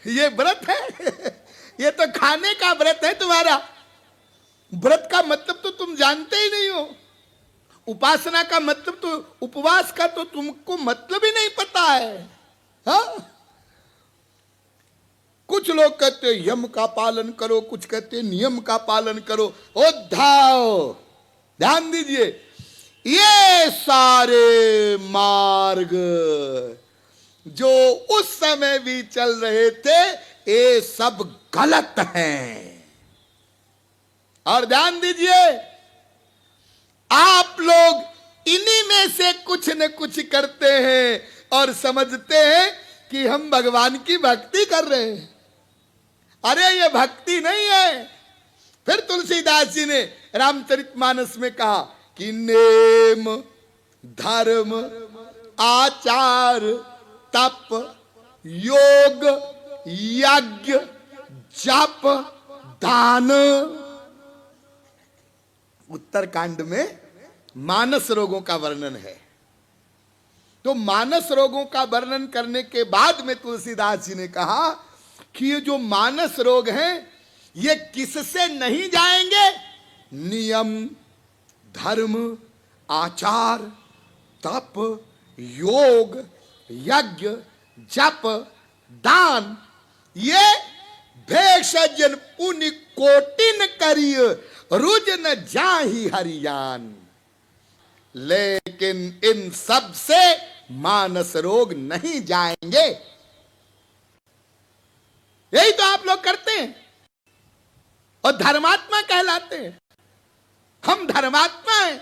ये व्रत है। ये तो खाने का व्रत है तुम्हारा। व्रत का मतलब तो तुम जानते ही नहीं हो। उपासना का मतलब तो, उपवास का तो तुमको मतलब ही नहीं पता है। हाँ? कुछ लोग कहते हैं यम का पालन करो, कुछ कहते हैं नियम का पालन करो। ओ धाओ, ध्यान दीजिए, ये सारे मार्ग जो उस समय भी चल रहे थे, ये सब गलत हैं। और ध्यान दीजिए, आप लोग इन्हीं में से कुछ न कुछ करते हैं और समझते हैं कि हम भगवान की भक्ति कर रहे हैं। अरे ये भक्ति नहीं है। फिर तुलसीदास जी ने रामचरितमानस में कहा कि नेम, धर्म, आचार, तप, योग, यज्ञ, जप, दान। उत्तरकांड में मानस रोगों का वर्णन है। तो मानस रोगों का वर्णन करने के बाद में तुलसीदास जी ने कहा कि ये जो मानस रोग हैं, ये किससे नहीं जाएंगे? नियम, धर्म, आचार, तप, योग, यज्ञ, जप, दान, ये भेषजन पुण्य कोटिन करिय, रुज न जाहि हरियान। लेकिन इन सब से मानस रोग नहीं जाएंगे। यही तो आप लोग करते हैं और धर्मात्मा कहलाते हैं। हम धर्मात्मा हैं।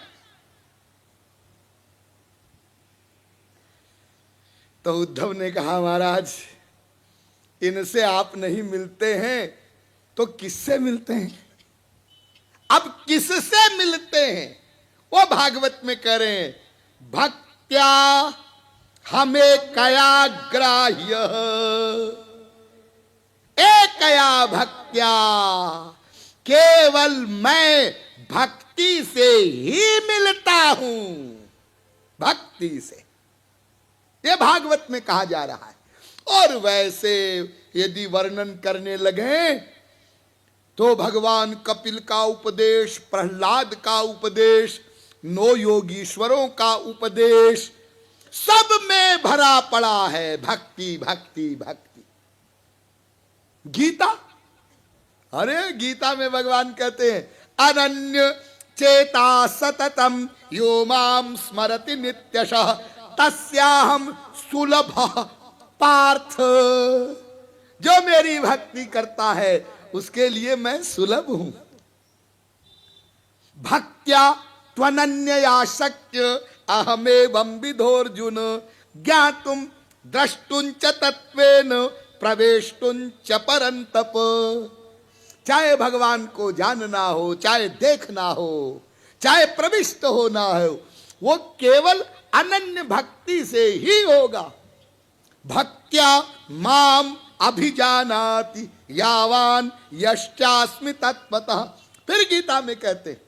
तो उद्धव ने कहा महाराज, इनसे आप नहीं मिलते हैं तो किससे मिलते हैं? अब किससे मिलते हैं वो भागवत में कह रहे हैं, भक्त्या हमें कया ग्राह्य, एकया भक्त्या, केवल मैं भक्ति से ही मिलता हूं। भक्ति से, ये भागवत में कहा जा रहा है। और वैसे यदि वर्णन करने लगे तो भगवान कपिल का उपदेश, प्रहलाद का उपदेश, 9 योगीश्वरों का उपदेश, सब में भरा पड़ा है भक्ति भक्ति भक्ति। गीता, अरे गीता में भगवान कहते हैं, अनन्य चेता सततम यो माम स्मरति नित्यशः तस्याहम सुलभ पार्थ। जो मेरी भक्ति करता है उसके लिए मैं सुलभ हूं। भक्त्या त्वनन्यया शक्य अहमेवं विधोर्जुन ज्ञातुम द्रष्टुंच तत्वेन प्रवेष्टुंच परंतप। चाहे भगवान को जानना हो, चाहे देखना हो, चाहे प्रविष्ट होना हो, वो केवल अनन्य भक्ति से ही होगा। भक्त्या माम अभिजानाति यावान यश्चास्मि तत्वतः। फिर गीता में कहते हैं,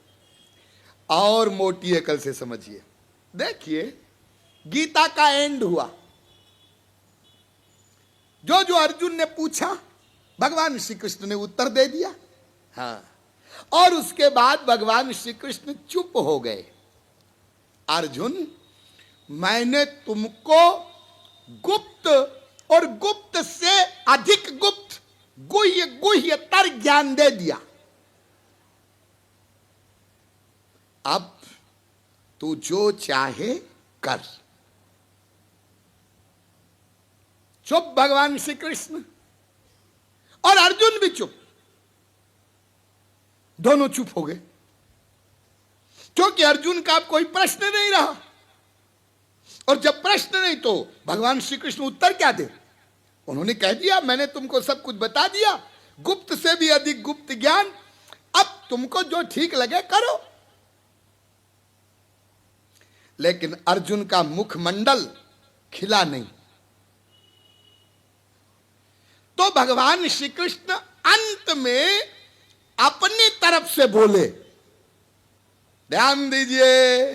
और मोटी अकल से समझिए। देखिए गीता का एंड हुआ, जो जो अर्जुन ने पूछा भगवान श्री कृष्ण ने उत्तर दे दिया। हाँ, और उसके बाद भगवान श्री कृष्ण चुप हो गए। अर्जुन, मैंने तुमको गुप्त और गुप्त से अधिक गुप्त गुह्य गुह्यतर ज्ञान दे दिया। अब तू जो चाहे कर। चुप भगवान श्री कृष्ण और अर्जुन भी चुप, दोनों चुप हो गए, क्योंकि अर्जुन का अब कोई प्रश्न नहीं रहा। और जब प्रश्न नहीं तो भगवान श्री कृष्ण उत्तर क्या दे? उन्होंने कह दिया, मैंने तुमको सब कुछ बता दिया, गुप्त से भी अधिक गुप्त ज्ञान, अब तुमको जो ठीक लगे करो। लेकिन अर्जुन का मुखमंडल खिला नहीं। तो भगवान श्री कृष्ण अंत में अपनी तरफ से बोले, ध्यान दीजिए,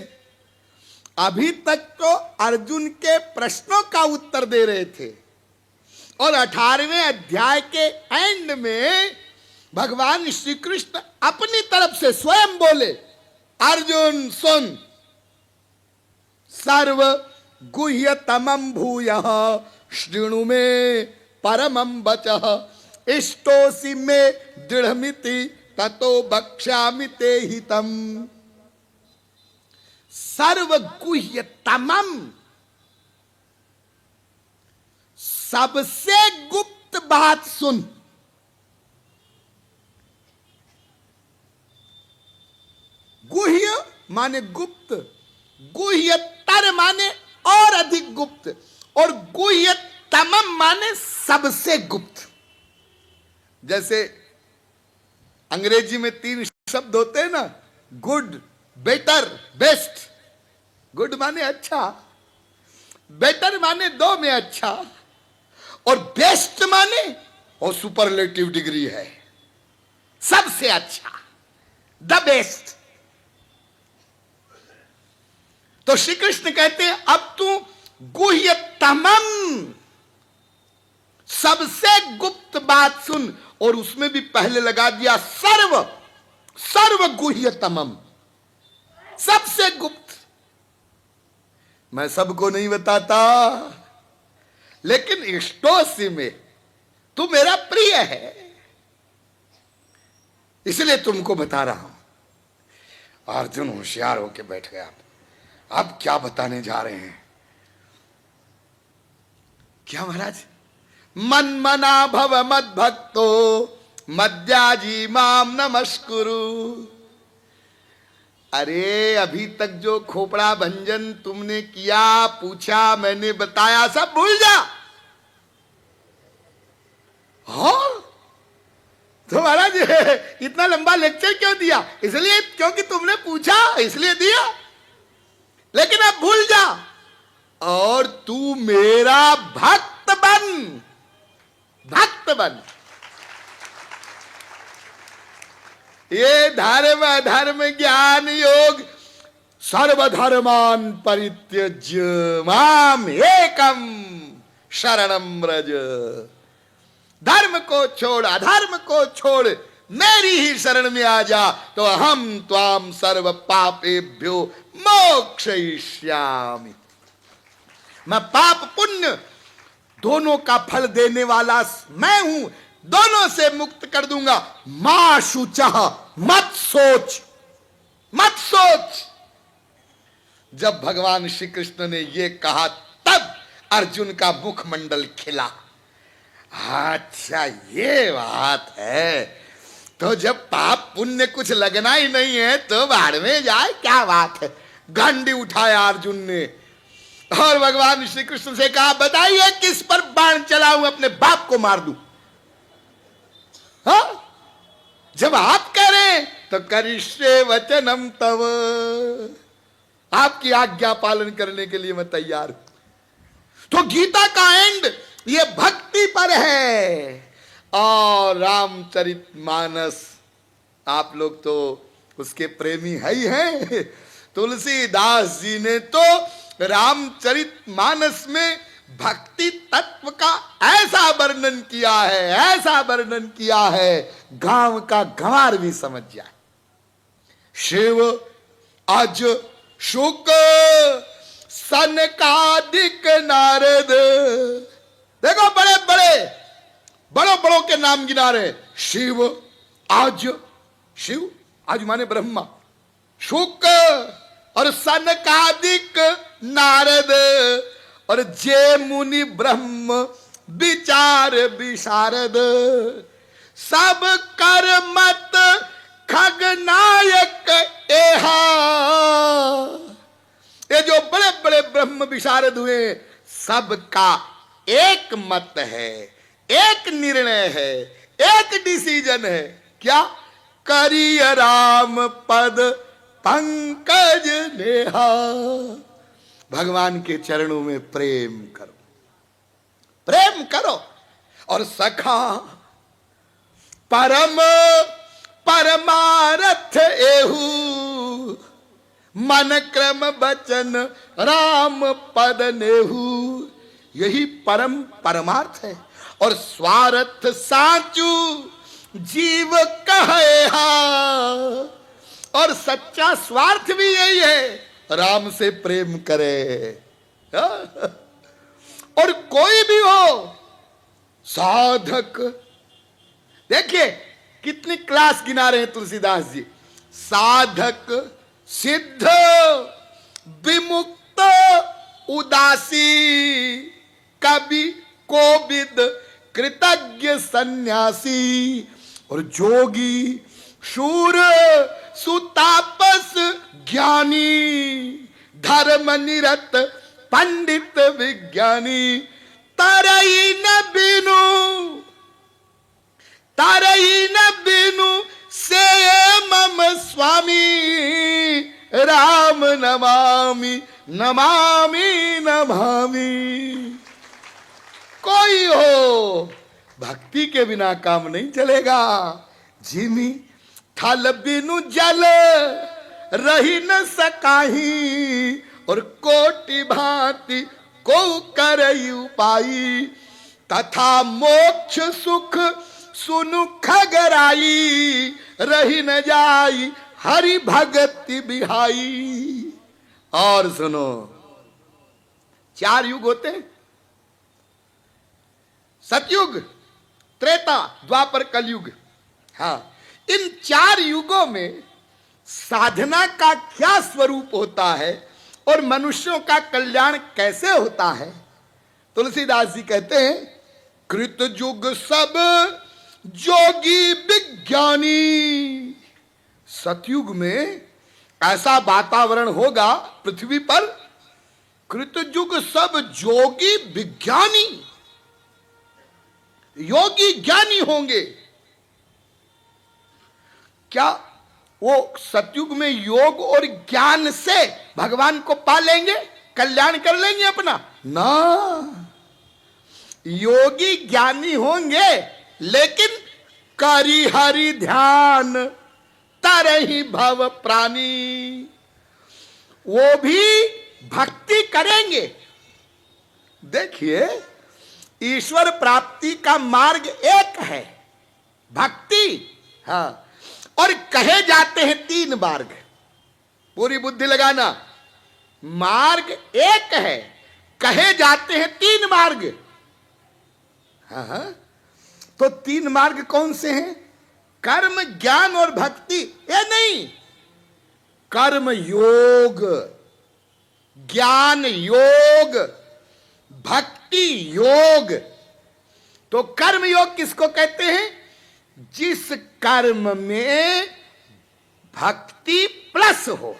अभी तक तो अर्जुन के प्रश्नों का उत्तर दे रहे थे और 18वें अध्याय के एंड में भगवान श्री कृष्ण अपनी तरफ से स्वयं बोले, अर्जुन सुन, सर्व गुह्यतमं भूयः शृणु मे परमं वचः, इष्टोसि मे दृढ़मिति ततो वक्ष्यामि ते हितम्। सर्व गुह्यतमं, सबसे गुप्त बात सुन। गुह्य माने गुप्त, गुह्यतर माने और अधिक गुप्त, और गुह्यतमम माने सबसे गुप्त। जैसे अंग्रेजी में 3 शब्द होते हैं ना, गुड, बेटर, बेस्ट। गुड माने अच्छा, बेटर माने 2 में अच्छा, और बेस्ट माने और सुपरलेटिव डिग्री है, सबसे अच्छा, द बेस्ट। तो श्री कृष्ण कहते हैं अब तू गुह्यतमम, सबसे गुप्त बात सुन, और उसमें भी पहले लगा दिया सर्व, सर्व गुह्यतमम, सबसे गुप्त। मैं सबको नहीं बताता, लेकिन इष्टोसि में तू मेरा प्रिय है, इसलिए तुमको बता रहा हूं। अर्जुन होशियार होके बैठ गया, अब क्या बताने जा रहे हैं? क्या महाराज? मन्मना भव मद भक्तो मद्याजी माम नमस्कुरु। अरे अभी तक जो खोपड़ा भंजन तुमने किया, पूछा, मैंने बताया, सब भूल जा। हाँ तो महाराज इतना लंबा लेक्चर क्यों दिया? इसलिए क्योंकि तुमने पूछा, इसलिए दिया, लेकिन अब भूल जा और तू मेरा भक्त बन, भक्त बन। ये धर्म अधर्म ज्ञान योग सर्वधर्मान परित्यज्य माम एकम शरणम व्रज। धर्म को छोड़, अधर्म को छोड़, मेरी ही शरण में आ जा, तो हम त्वाम सर्व पापेभ्यो मोक्षयिष्यामि। मैं पाप पुण्य दोनों का फल देने वाला मैं हूं, दोनों से मुक्त कर दूंगा। मां शुचः, मत सोच, मत सोच। जब भगवान श्री कृष्ण ने यह कहा तब अर्जुन का मुखमंडल खिला। अच्छा ये बात है, तो जब पाप पुण्य कुछ लगना ही नहीं है तो बाढ़ में जाए, क्या बात है। घंटी उठाया अर्जुन ने और भगवान श्री कृष्ण से कहा, बताइए किस पर बाण चलाऊं, अपने बाप को मार दूं? हाँ? जब आप कह रहे हैं तो करिष्ये वचनम तव, आपकी आज्ञा पालन करने के लिए मैं तैयार हूं। तो गीता का एंड ये भक्ति पर है। और रामचरितमानस, आप लोग तो उसके प्रेमी है ही हैं। तुलसीदास जी ने तो रामचरितमानस में भक्ति तत्व का ऐसा वर्णन किया है, ऐसा वर्णन किया है, गांव का गंवार भी समझ जाए। शिव अज शुक सनकादिक नारद, देखो बड़े बड़े बड़ों बड़ों के नाम गिना रहे। शिव आज, शिव आज माने ब्रह्मा, शुक और सनकादिक नारद, और जे मुनि ब्रह्म विचार विशारद, सब कर मत खगनायक एहा। ये जो बड़े बड़े ब्रह्म विशारद हुए, सबका एक मत है, एक निर्णय है, एक डिसीजन है। क्या? करिय राम पद पंकज नेहा। भगवान के चरणों में प्रेम करो, प्रेम करो। और सखा परम परमारथ एहू, मन क्रम बचन राम पद नेहू। यही परम परमार्थ है। और स्वार्थ साचू जीव कहे हा। और सच्चा स्वार्थ भी यही है, राम से प्रेम करे। और कोई भी हो साधक, देखिए कितनी क्लास गिना रहे हैं तुलसीदास जी। साधक सिद्ध विमुक्त उदासी, कवि कोविद कृतज्ञ सन्यासी। और जोगी शूर सुतापस ज्ञानी, धर्म निरत पंडित विज्ञानी। तरई न बिनु, तरई न बिनु से मम स्वामी। राम नमामि नमामि नमामि। कोई हो भक्ति के बिना काम नहीं चलेगा। जिमी थल बिनु जल रही न सकाही। और कोटि भांति को करई उपाई। तथा मोक्ष सुख सुनु खगराई। रही न जाई हरि भगति बिहाई। और सुनो, 4 युग होते हैं, सतयुग, त्रेता, द्वापर, कलयुग। हाँ, इन 4 युगों में साधना का क्या स्वरूप होता है और मनुष्यों का कल्याण कैसे होता है। तुलसीदास जी कहते हैं, कृत युग सब जोगी विज्ञानी। सतयुग में ऐसा वातावरण होगा पृथ्वी पर, कृत युग सब जोगी विज्ञानी, योगी ज्ञानी होंगे। क्या वो सतयुग में योग और ज्ञान से भगवान को पा लेंगे, कल्याण कर लेंगे अपना? ना, योगी ज्ञानी होंगे लेकिन करी हरि ध्यान तरहि भव प्राणी। वो भी भक्ति करेंगे। देखिए, ईश्वर प्राप्ति का मार्ग एक है, भक्ति। हाँ, और कहे जाते हैं 3 मार्ग। पूरी बुद्धि लगाना, मार्ग एक है, कहे जाते हैं 3 मार्ग। हाँ, तो 3 मार्ग कौन से हैं? कर्म, ज्ञान और भक्ति। ये नहीं, कर्म योग, ज्ञान योग, भक्ति योग। तो कर्म योग किसको कहते हैं? जिस कर्म में भक्ति प्लस हो,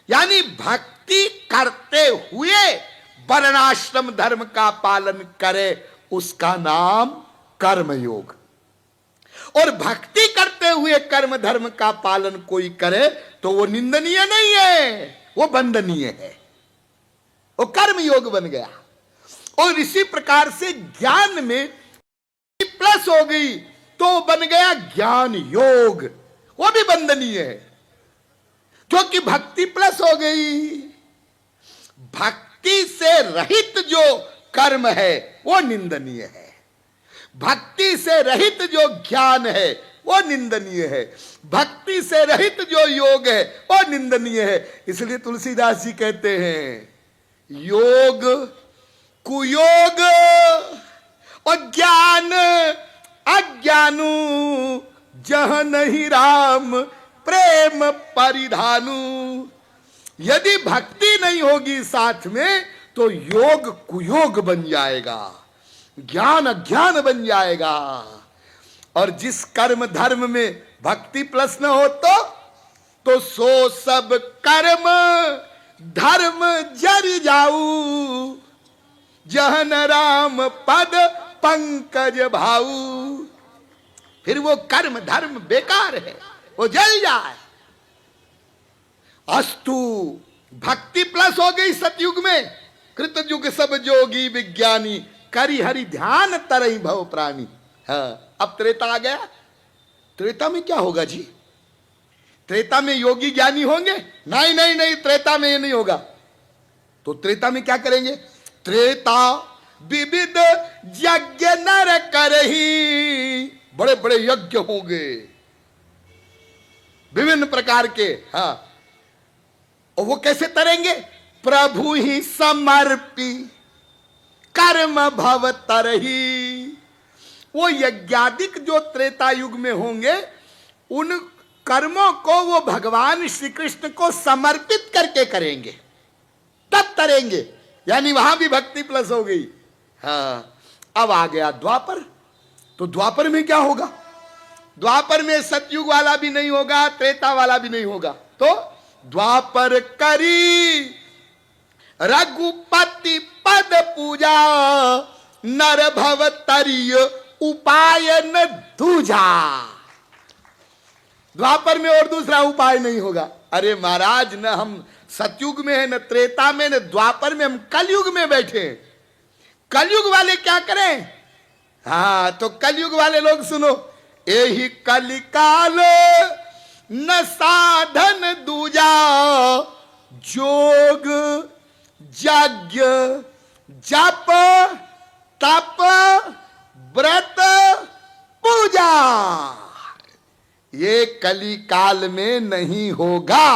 यानी भक्ति करते हुए वर्णाश्रम धर्म का पालन करे, उसका नाम कर्म योग। और भक्ति करते हुए कर्म धर्म का पालन कोई करे तो वो निंदनीय नहीं है, वो वंदनीय है, वो कर्म योग बन गया। और इसी प्रकार से ज्ञान में प्लस हो गई तो बन गया ज्ञान योग, वो भी वंदनीय है, क्योंकि भक्ति प्लस हो गई। भक्ति से रहित जो कर्म है वो निंदनीय है, भक्ति से रहित जो ज्ञान है वो निंदनीय है, भक्ति से रहित जो योग है वो निंदनीय है। इसलिए तुलसीदास जी कहते हैं, योग कुयोग और ज्ञान अज्ञानू, जह नहीं राम प्रेम परिधानु। यदि भक्ति नहीं होगी साथ में तो योग कुयोग बन जाएगा, ज्ञान अज्ञान बन जाएगा। और जिस कर्म धर्म में भक्ति प्लस न हो तो सो सब कर्म धर्म जर जाऊ, जहन राम पद पंकज भाऊ। फिर वो कर्म धर्म बेकार है, वो जल जाए। अस्तु, भक्ति प्लस हो गई सतयुग में। कृत युग सब जोगी विज्ञानी, करी हरि ध्यान तरहि भव प्राणी। हाँ, अब त्रेता आ गया। त्रेता में क्या होगा जी? त्रेता में योगी ज्ञानी होंगे? नहीं नहीं नहीं, त्रेता में ये नहीं होगा। तो त्रेता में क्या करेंगे? त्रेता विविध यज्ञ नर करही, बड़े बड़े यज्ञ होंगे विभिन्न प्रकार के। हाँ, और वो कैसे तरेंगे? प्रभु ही समर्पी कर्म भव तरही। वो यज्ञादिक जो त्रेता युग में होंगे, उन कर्मों को वो भगवान श्री कृष्ण को समर्पित करके करेंगे, तब तरेंगे। यानी वहां भी भक्ति प्लस हो गई। हाँ, अब आ गया द्वापर। तो द्वापर में क्या होगा? द्वापर में सतयुग वाला भी नहीं होगा, त्रेता वाला भी नहीं होगा। तो द्वापर करी रघुपति पद पूजा, नर भव तरिय उपाय न दूजा। द्वापर में और दूसरा उपाय नहीं होगा। अरे महाराज, न हम सतयुग में है, न त्रेता में, न द्वापर में, हम कलयुग में बैठे। कलयुग वाले क्या करें? हाँ, तो कलयुग वाले लोग सुनो, यही कलिकाल न साधन दूजा, जोग यज्ञ जप तप व्रत पूजा, ये कलिकाल में नहीं होगा।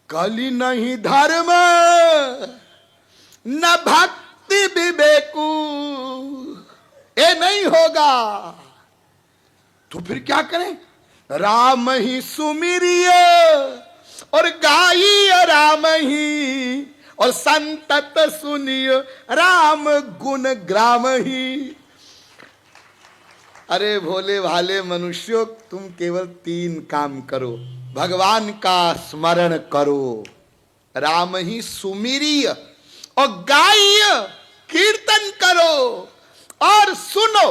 कली नहीं धर्म न भक्ति विवेकु, ये नहीं होगा। तो फिर क्या करें? राम ही सुमिरिय और गाइय राम ही, और संतत सुनिय राम गुण ग्राम ही। अरे भोले भाले मनुष्यों, तुम केवल 3 काम करो। भगवान का स्मरण करो, राम ही सुमिरिय और गाइय कीर्तन करो, और सुनो,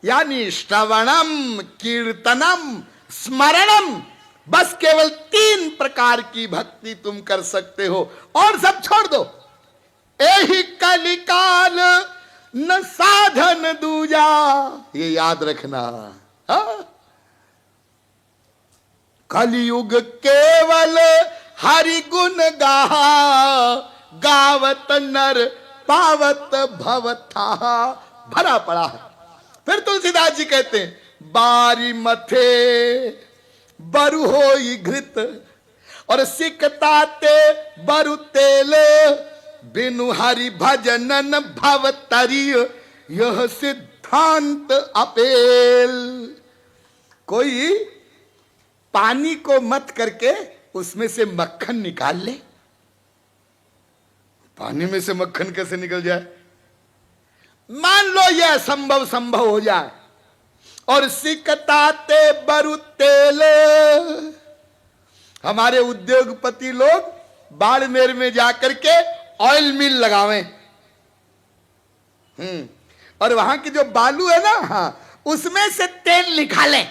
यानी श्रवणम कीर्तनम स्मरणम। बस केवल 3 प्रकार की भक्ति तुम कर सकते हो, और सब छोड़ दो। एही कलिकाल न साधन दूजा, ये याद रखना। हाँ? कलियुग केवल हरि गुण गाहा, गावत नर पावत भवथा। भरा पड़ा है। फिर तुलसीदास जी कहते हैं, बारी मथे बरु होई घृत, और सिकताते बरु तेल, बिनु हरि भजनन भव तरिय, यह सिद्धांत अपेल। कोई पानी को मत करके उसमें से मक्खन निकाल ले। पानी में से मक्खन कैसे निकल जाए? मान लो यह संभव हो जाए। और सिकताते बरु तेल, हमारे उद्योगपति लोग बाड़मेर में जाकर के ऑयल मिल लगावें, और वहां की जो बालू है ना, हाँ, उसमें से तेल निकालें।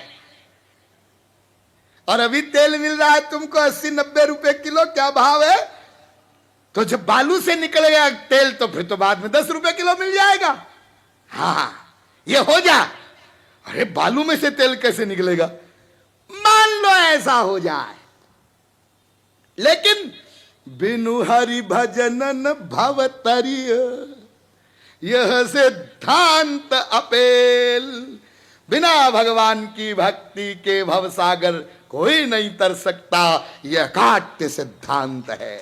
और अभी तेल मिल रहा है तुमको 80-90 रुपए किलो, क्या भाव है? तो जब बालू से निकलेगा तेल, तो फिर तो बाद में 10 रुपए किलो मिल जाएगा। हाँ, ये हो जा। अरे बालू में से तेल कैसे निकलेगा? मान लो ऐसा हो जाए, लेकिन बिनु हरि भजनन भव तरिय, यह सिद्धांत अपेल। बिना भगवान की भक्ति के भवसागर कोई नहीं तर सकता, यह काट्य सिद्धांत है।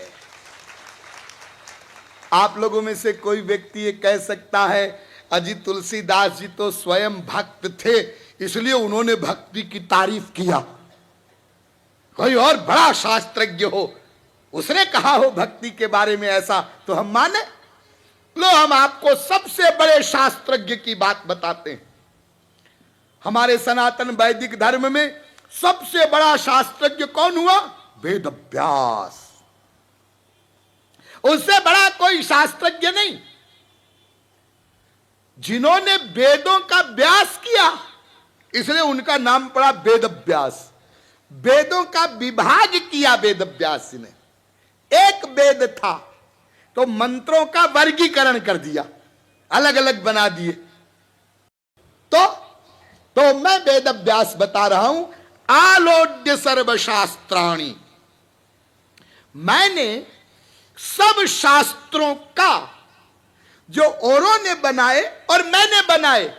आप लोगों में से कोई व्यक्ति ये कह सकता है, अजी तुलसीदास जी तो स्वयं भक्त थे, इसलिए उन्होंने भक्ति की तारीफ किया। कोई और बड़ा शास्त्रज्ञ हो, उसने कहा हो भक्ति के बारे में ऐसा, तो हम माने? लो, हम आपको सबसे बड़े शास्त्रज्ञ की बात बताते हैं। हमारे सनातन वैदिक धर्म में सबसे बड़ा शास्त्रज्ञ कौन हुआ? वेद व्यास। उससे बड़ा कोई शास्त्रज्ञ नहीं। जिन्होंने वेदों का व्यास किया, इसलिए उनका नाम पड़ा वेद व्यास। वेदों का विभाग किया वेद व्यास ने। एक वेद था तो मंत्रों का वर्गीकरण कर दिया, अलग अलग बना दिए। तो तो मैं वेद व्यास बता रहा हूं, आलोड्य सर्वशास्त्राणि, मैंने सब शास्त्रों का जो औरों ने बनाए और मैंने बनाए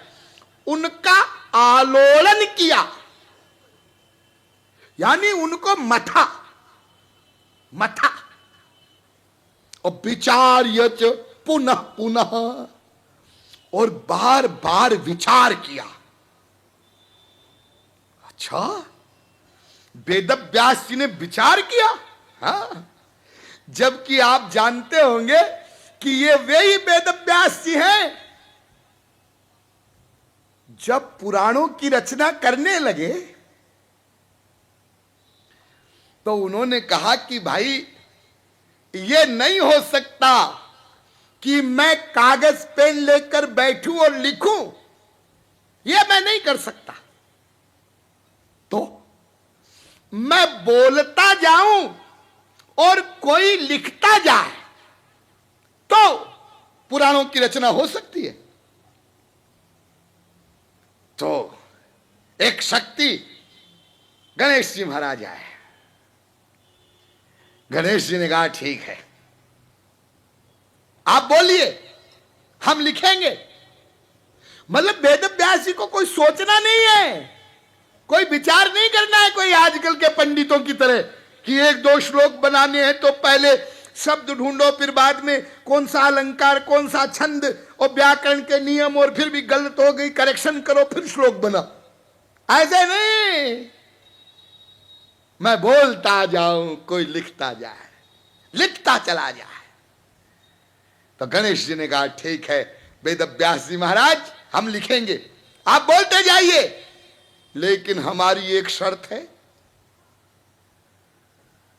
उनका आलोड़न किया, यानी उनको मथा मथा और विचार्य च पुनः पुनः, और बार बार विचार किया। अच्छा, वेद व्यास जी ने विचार किया? हाँ, जबकि आप जानते होंगे कि ये वे ही वेद व्यास जी हैं जब पुराणों की रचना करने लगे तो उन्होंने कहा कि भाई ये नहीं हो सकता कि मैं कागज पेन लेकर बैठूं और लिखूं, ये मैं नहीं कर सकता, तो मैं बोलता जाऊं और कोई लिखता जाए तो पुराणों की रचना हो सकती है। तो एक शक्ति गणेश जी महाराज आए। गणेश जी ने कहा ठीक है, आप बोलिए, हम लिखेंगे। मतलब वेद व्यास जी को कोई सोचना नहीं है, कोई विचार नहीं करना है, कोई आजकल के पंडितों की तरह कि एक दो श्लोक बनाने हैं तो पहले शब्द ढूंढो, फिर बाद में कौन सा अलंकार, कौन सा छंद और व्याकरण के नियम, और फिर भी गलत हो गई करेक्शन करो, फिर श्लोक बना। ऐसे नहीं, मैं बोलता जाऊं कोई लिखता जाए, लिखता चला जाए। तो गणेश जी ने कहा ठीक है वेद व्यास जी महाराज, हम लिखेंगे, आप बोलते जाइए, लेकिन हमारी एक शर्त है।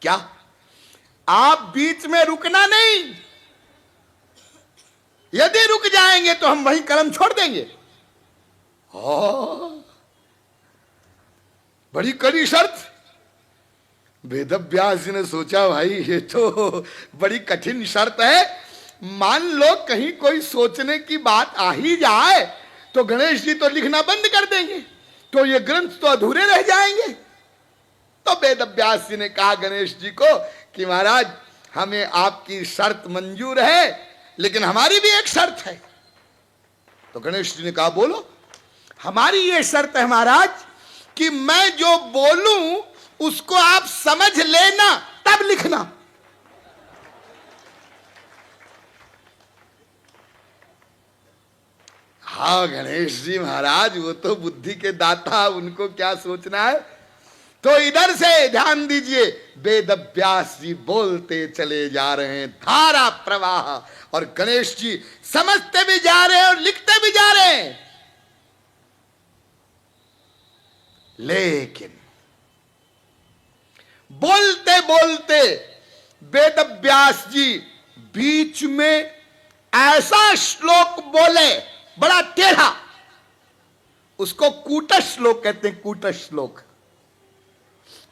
क्या? आप बीच में रुकना नहीं, यदि रुक जाएंगे तो हम वहीं कलम छोड़ देंगे। बड़ी कड़ी शर्त। वेद व्यास जी ने सोचा भाई ये तो बड़ी कठिन शर्त है, मान लो कहीं कोई सोचने की बात आ ही जाए तो गणेश जी तो लिखना बंद कर देंगे, तो ये ग्रंथ तो अधूरे रह जाएंगे। तो वेद व्यास जी ने कहा गणेश जी को कि महाराज हमें आपकी शर्त मंजूर है, लेकिन हमारी भी एक शर्त है। तो गणेश जी ने कहा बोलो। हमारी ये शर्त है महाराज कि मैं जो बोलूं उसको आप समझ लेना तब लिखना। हाँ गणेश जी महाराज वो तो बुद्धि के दाता, उनको क्या सोचना है। तो इधर से ध्यान दीजिए, वेद व्यास जी बोलते चले जा रहे हैं, धारा प्रवाह, और गणेश जी समझते भी जा रहे हैं और लिखते भी जा रहे हैं। लेकिन बोलते बोलते वेद व्यास जी बीच में ऐसा श्लोक बोले, बड़ा टेढ़ा, उसको कूटश श्लोक कहते हैं, कूटश श्लोक,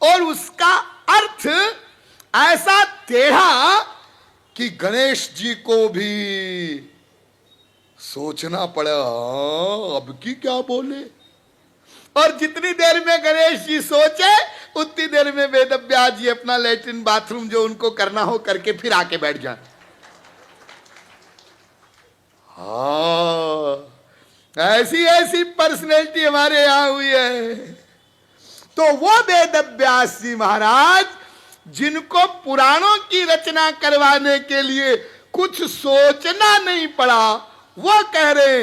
और उसका अर्थ ऐसा टेढ़ा कि गणेश जी को भी सोचना पड़ा अब की क्या बोले। और जितनी देर में गणेश जी सोचे उतनी देर में वेद व्यास जी अपना लैट्रिन बाथरूम जो उनको करना हो करके फिर आके बैठ जाए। ऐसी ऐसी पर्सनैलिटी हमारे यहां हुई है। तो वो वेद व्यास जी महाराज जिनको पुराणों की रचना करवाने के लिए कुछ सोचना नहीं पड़ा, वो कह रहे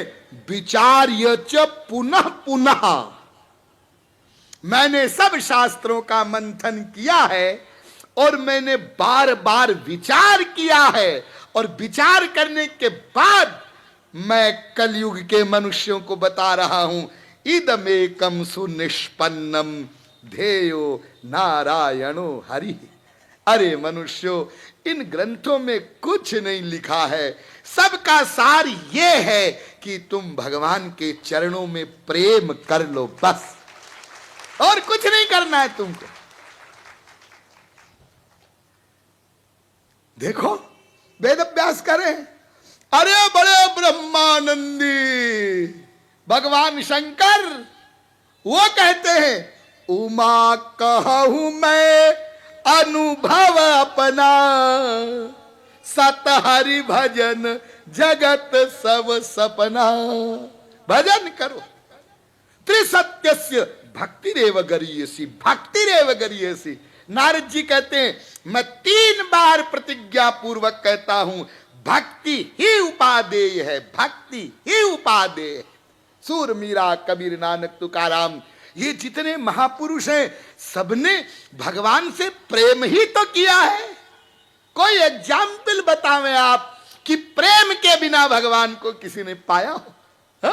विचार्य च पुनः पुनः, मैंने सब शास्त्रों का मंथन किया है और मैंने बार बार विचार किया है, और विचार करने के बाद मैं कलयुग के मनुष्यों को बता रहा हूं, इदमेकम सुनिष्पन्नम ध्येयो नारायणो हरि। अरे मनुष्यों, इन ग्रंथों में कुछ नहीं लिखा है, सबका सार ये है कि तुम भगवान के चरणों में प्रेम कर लो, बस, और कुछ नहीं करना है तुमको। देखो वेद व्यास करे, अरे बड़े ब्रह्मानंदी भगवान शंकर वो कहते हैं उमा कहूं मैं अनुभव अपना, सत हरि भजन जगत सब सपना। भजन करो। त्रिसत्यस्य भक्तिरेव गरीयसी, भक्तिरेव गरीयसी। नारद जी कहते हैं मैं 3 बार प्रतिज्ञा पूर्वक कहता हूं भक्ति ही उपादेय है, भक्ति ही उपादेय। सूर मीरा कबीर नानक तुकाराम ये जितने महापुरुष हैं सबने भगवान से प्रेम ही तो किया है। कोई एग्जाम्पल बतावें आप कि प्रेम के बिना भगवान को किसी ने पाया हो? हा?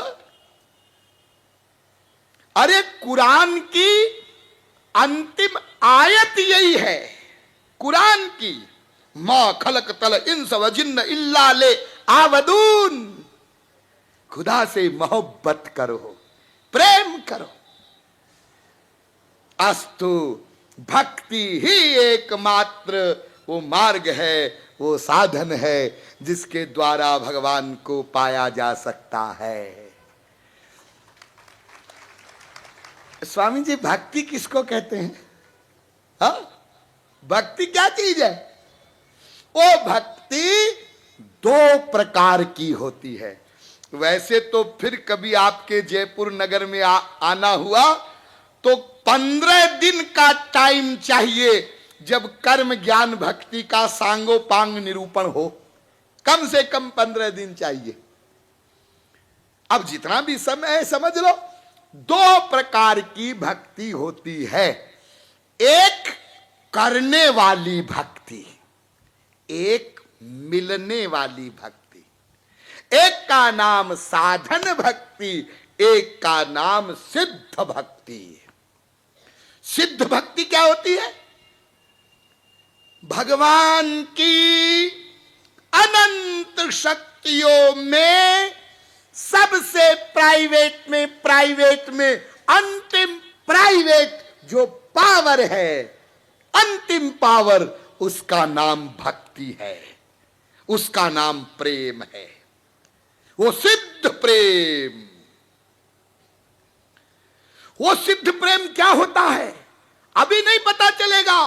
अरे कुरान की अंतिम आयत यही है, कुरान की, मा खलक तल इंस व जिन्न इल्ला ले आवदून। खुदा से मोहब्बत करो, प्रेम करो। अस्तु भक्ति ही एकमात्र वो मार्ग है, वो साधन है जिसके द्वारा भगवान को पाया जा सकता है। स्वामी जी भक्ति किसको कहते हैं? हाँ, भक्ति क्या चीज है? वो भक्ति 2 प्रकार की होती है। वैसे तो फिर कभी आपके जयपुर नगर में आना हुआ तो 15 दिन का टाइम चाहिए जब कर्म ज्ञान भक्ति का सांगोपांग निरूपण हो। कम से कम 15 दिन चाहिए। अब जितना भी समय है समझ लो 2 प्रकार की भक्ति होती है। एक करने वाली भक्ति, एक मिलने वाली भक्ति। एक का नाम साधन भक्ति, एक का नाम सिद्ध भक्ति। सिद्ध भक्ति क्या होती है? भगवान की अनंत शक्तियों में सबसे प्राइवेट में अंतिम प्राइवेट जो पावर है, अंतिम पावर, उसका नाम भक्ति है, उसका नाम प्रेम है। वो सिद्ध प्रेम। वो सिद्ध प्रेम क्या होता है अभी नहीं पता चलेगा,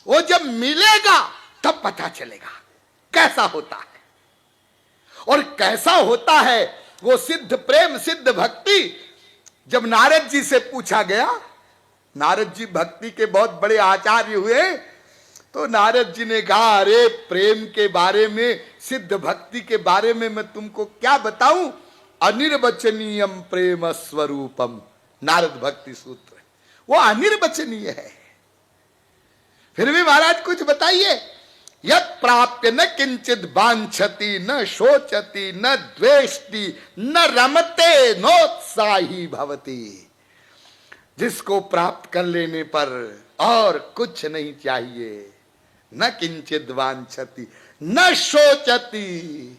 वो जब मिलेगा तब पता चलेगा कैसा होता है। और कैसा होता है वो सिद्ध प्रेम, सिद्ध भक्ति? जब नारद जी से पूछा गया, नारद जी भक्ति के बहुत बड़े आचार्य हुए, तो नारद जी ने कहा अरे प्रेम के बारे में, सिद्ध भक्ति के बारे में मैं तुमको क्या बताऊं? अनिर्वचनीयम प्रेम स्वरूपम, नारद भक्ति सूत्र, वो अनिर्वचनीय है। फिर भी महाराज कुछ बताइए। यत् प्राप्य न किंचित वांछति न शोचति न द्वेष्टि न रमते नोत्साही भवति। जिसको प्राप्त कर लेने पर और कुछ नहीं चाहिए, न किंचित वांछति न शोचति,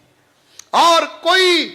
और कोई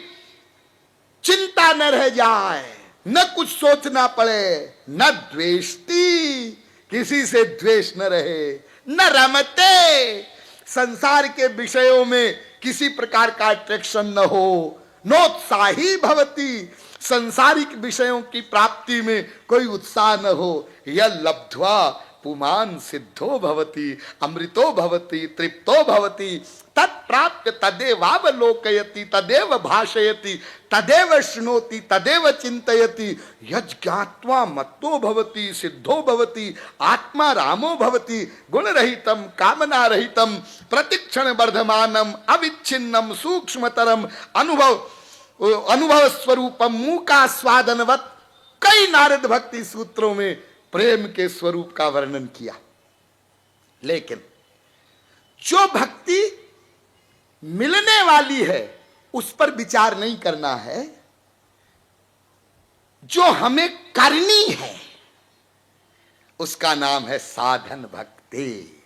चिंता न रह जाए, न कुछ सोचना पड़े, न द्वेष्टि, किसी से द्वेष न रहे, न रमते, संसार के विषयों में किसी प्रकार का अट्रैक्शन न हो, नोत्साही भवति, संसारिक विषयों की प्राप्ति में कोई उत्साह न हो। यह लब्ध्वा पुमान सिद्धो भवति, अमृतो भवति, तृप्तो भवति, तत्प्राप्य तदेवावलोकयति, तदेव भाषयति, तदेव शृणोति, तदेव चिंतयति, यज्ञात्वा मत्तो भवति, सिद्धो भवति, आत्मा रामो भवति, गुणरहितम कामनारहितम प्रतिक्षण वर्धमानम अविच्छिन्नम सूक्ष्मतरम अनुभव स्वरूपम मूका स्वादनवत। कई नारद भक्ति सूत्रों में प्रेम के स्वरूप का वर्णन किया। लेकिन जो भक्ति मिलने वाली है उस पर विचार नहीं करना है, जो हमें करनी है उसका नाम है साधन भक्ति।